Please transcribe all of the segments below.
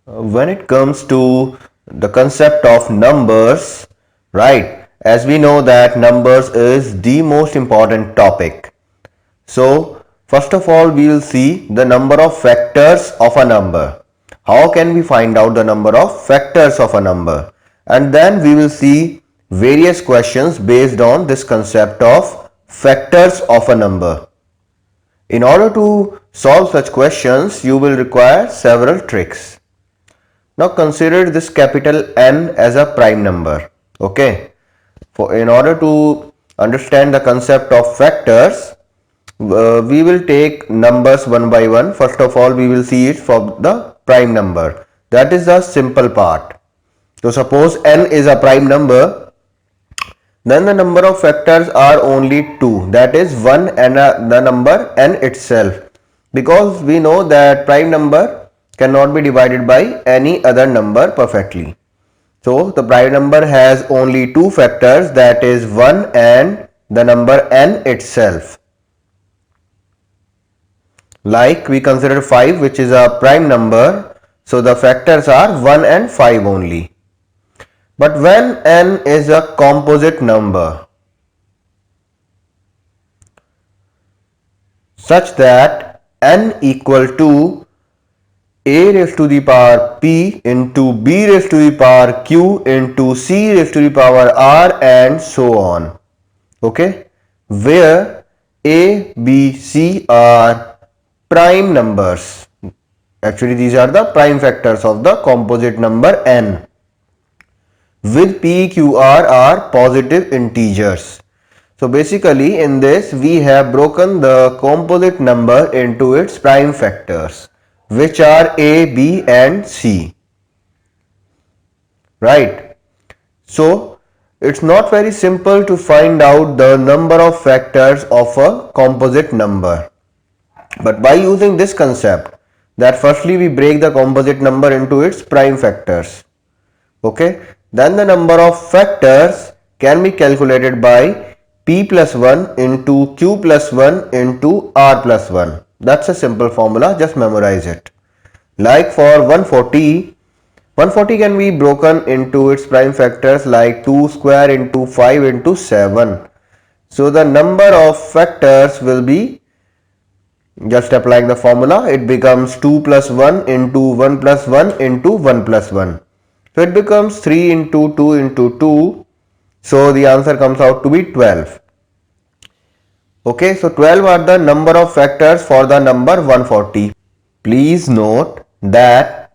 When it comes to the concept of numbers, right, as we know that numbers is the most important topic. So first of all, we will see the number of factors of a number. How can we find out the number of factors of a number? And then we will see various questions based on this concept of factors of a number. In order to solve such questions, you will require several tricks. Now consider this capital N as a prime number. Okay. In order to understand the concept of factors, we will take numbers one by one. First of all, we will see it for the prime number. That is the simple part. So suppose N is a prime number, then the number of factors are only 2. That is 1 and the number N itself. Because we know that prime number cannot be divided by any other number perfectly. So the prime number has only 2 factors, that is 1 and the number N itself. Like we consider 5, which is a prime number, so the factors are 1 and 5 only. But when N is a composite number such that N equal to a raised to the power p into b raised to the power q into c raised to the power r and so on. Okay, where a, b, c are prime numbers. Actually, these are the prime factors of the composite number N, with p, q, r are positive integers. So basically in this we have broken the composite number into its prime factors, which are a, b and c. Right. So it's not very simple to find out the number of factors of a composite number. But by using this concept, that firstly we break the composite number into its prime factors. Okay. Then the number of factors can be calculated by p plus 1 into q plus 1 into r plus 1. That's a simple formula, just memorize it. Like for 140, 140 can be broken into its prime factors like 2 square into 5 into 7. So the number of factors will be, just applying the formula, it becomes 2 plus 1 into 1 plus 1 into 1 plus 1. So it becomes 3 into 2 into 2. So the answer comes out to be 12. Okay, so 12 are the number of factors for the number 140. Please note that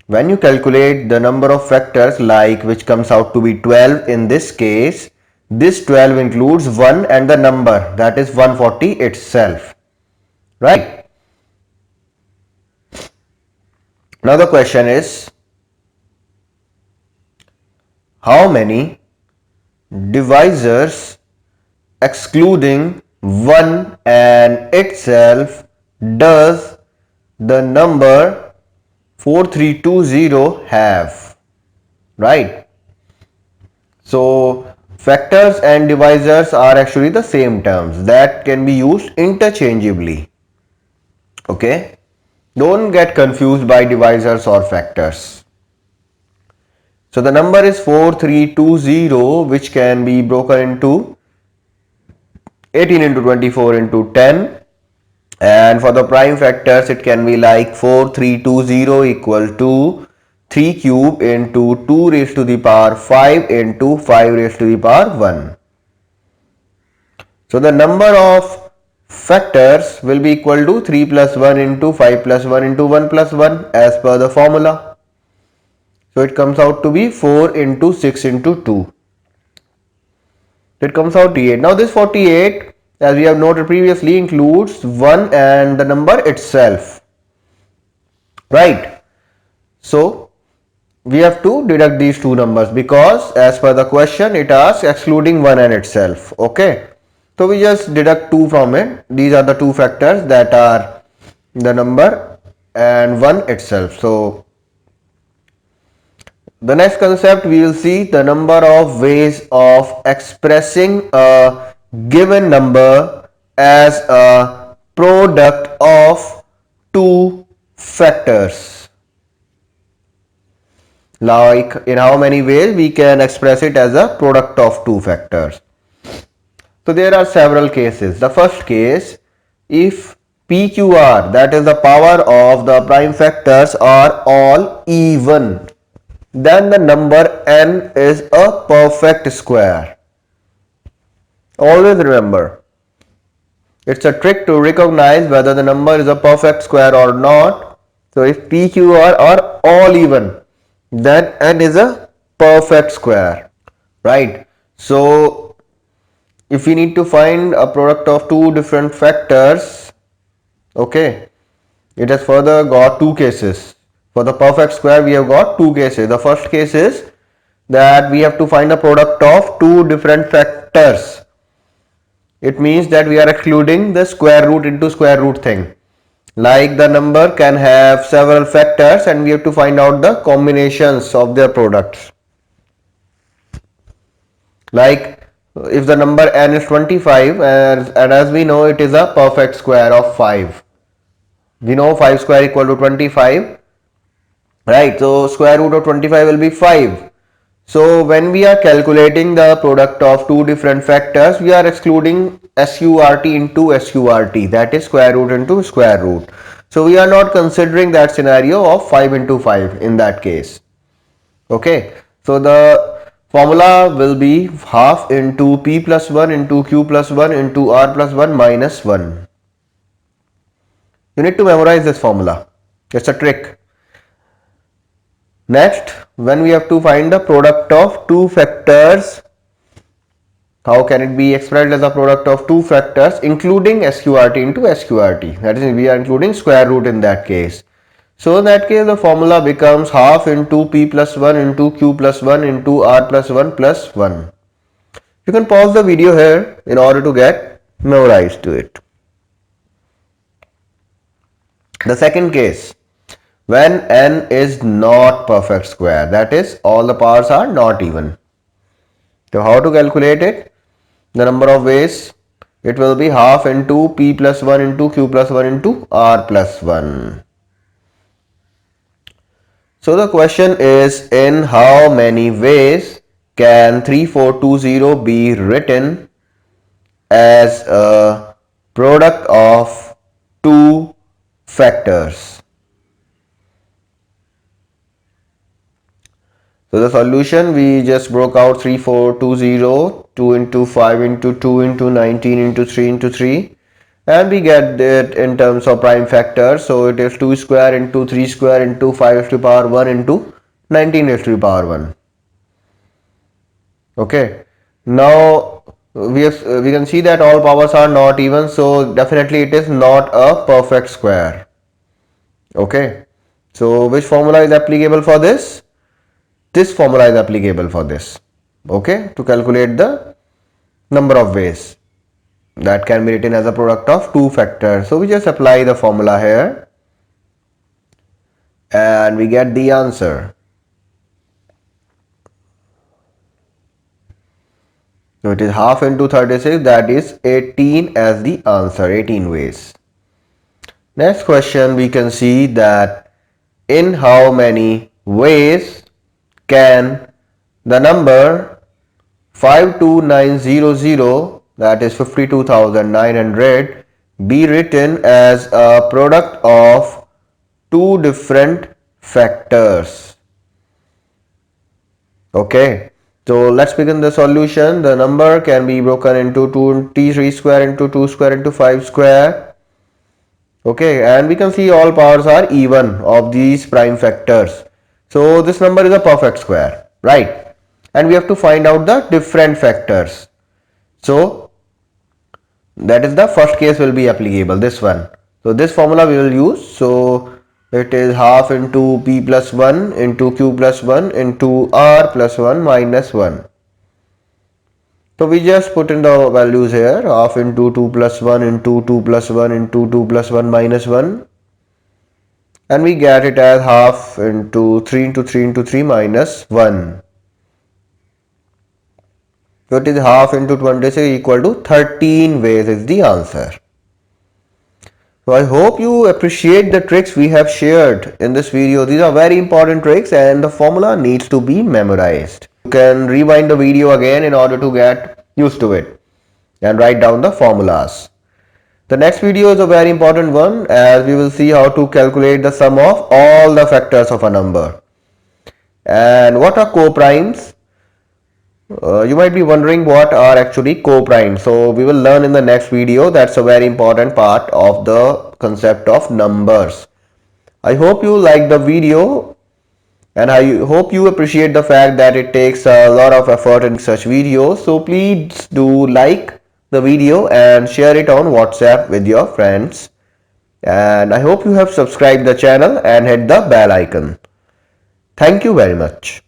when you calculate the number of factors, like which comes out to be 12 in this case, this 12 includes 1 and the number, that is 140 itself. Right? Now the question is, how many divisors excluding 1 and itself does the number 4320 have? Right? So factors and divisors are actually the same terms that can be used interchangeably. Okay, don't get confused by divisors or factors. So the number is 4320, which can be broken into 18 into 24 into 10, and for the prime factors it can be like 4320 equal to 3 cube into 2 raised to the power 5 into 5 raised to the power 1. So the number of factors will be equal to 3 plus 1 into 5 plus 1 into 1 plus 1 as per the formula. So it comes out to be 4 into 6 into 2. It comes out 48. Now this 48, as we have noted previously, includes 1 and the number itself. Right. So we have to deduct these two numbers because as per the question it asks excluding 1 and itself. Okay. So we just deduct 2 from it. These are the two factors, that are the number and 1 itself. So the next concept, we will see the number of ways of expressing a given number as a product of two factors. Like in how many ways we can express it as a product of two factors. So there are several cases. The first case, if PQR, that is the power of the prime factors, are all even, then the number n is a perfect square. Always remember, it's a trick to recognize whether the number is a perfect square or not. So if PQR are all even, then n is a perfect square, right? So if we need to find a product of two different factors, okay, it has further got two cases. For the perfect square, we have got two cases. The first case is that we have to find a product of two different factors. It means that we are excluding the square root into square root thing. Like the number can have several factors and we have to find out the combinations of their products. Like if the number n is 25 and as we know it is a perfect square of 5. We know 5 square equal to 25, right? So square root of 25 will be 5. So when we are calculating the product of two different factors, we are excluding SURT into SURT, that is square root into square root. So we are not considering that scenario of 5 into 5 in that case. Okay, so the formula will be half into P plus 1 into Q plus 1 into R plus 1 minus 1. You need to memorize this formula. It's a trick. Next, when we have to find the product of two factors, how can it be expressed as a product of two factors including SQRT into SQRT? That is, we are including square root in that case. So in that case, the formula becomes half into P plus 1 into Q plus 1 into R plus 1 plus 1. You can pause the video here in order to get memorized to it. The second case, when n is not perfect square, that is all the powers are not even. So how to calculate it? The number of ways, it will be half into P plus 1 into Q plus 1 into R plus 1. So the question is, in how many ways can 3420 be written as a product of two factors? So the solution, we just broke out 3420, 2 into 5 into 2 into 19 into 3 into 3, and we get it in terms of prime factors. So it is 2 square into 3 square into 5 raised to the power 1 into 19 raised to the power 1. Okay, now we can see that all powers are not even, so definitely it is not a perfect square. Okay, so which formula is applicable for this? This formula is applicable for this. Okay, to calculate the number of ways that can be written as a product of two factors. So we just apply the formula here and we get the answer. So it is half into 36, that is 18 as the answer, 18 ways. Next question, we can see that in how many ways can the number 52900, that is 52,900, be written as a product of two different factors. Okay, so let's begin the solution. The number can be broken into 23 square into 2 square into 5 square. Okay, and we can see all powers are even of these prime factors. So this number is a perfect square, right? And we have to find out the different factors. So that is the first case will be applicable, this one. So this formula we will use. So it is half into P plus 1 into Q plus 1 into R plus 1 minus 1. So we just put in the values here, half into 2 plus 1 into 2 plus 1 into 2 plus 1 minus 1. And we get it as half into 3 into 3 into 3 minus 1. So it is half into 26 equal to 13 ways is the answer. So I hope you appreciate the tricks we have shared in this video. These are very important tricks and the formula needs to be memorized. You can rewind the video again in order to get used to it and write down the formulas. The next video is a very important one, as we will see how to calculate the sum of all the factors of a number. And what are coprimes? You might be wondering what are actually coprimes. So we will learn in the next video. That's a very important part of the concept of numbers. I hope you like the video and I hope you appreciate the fact that it takes a lot of effort in such videos. So please do like the video and share it on WhatsApp with your friends. And I hope you have subscribed the channel and hit the bell icon. Thank you very much.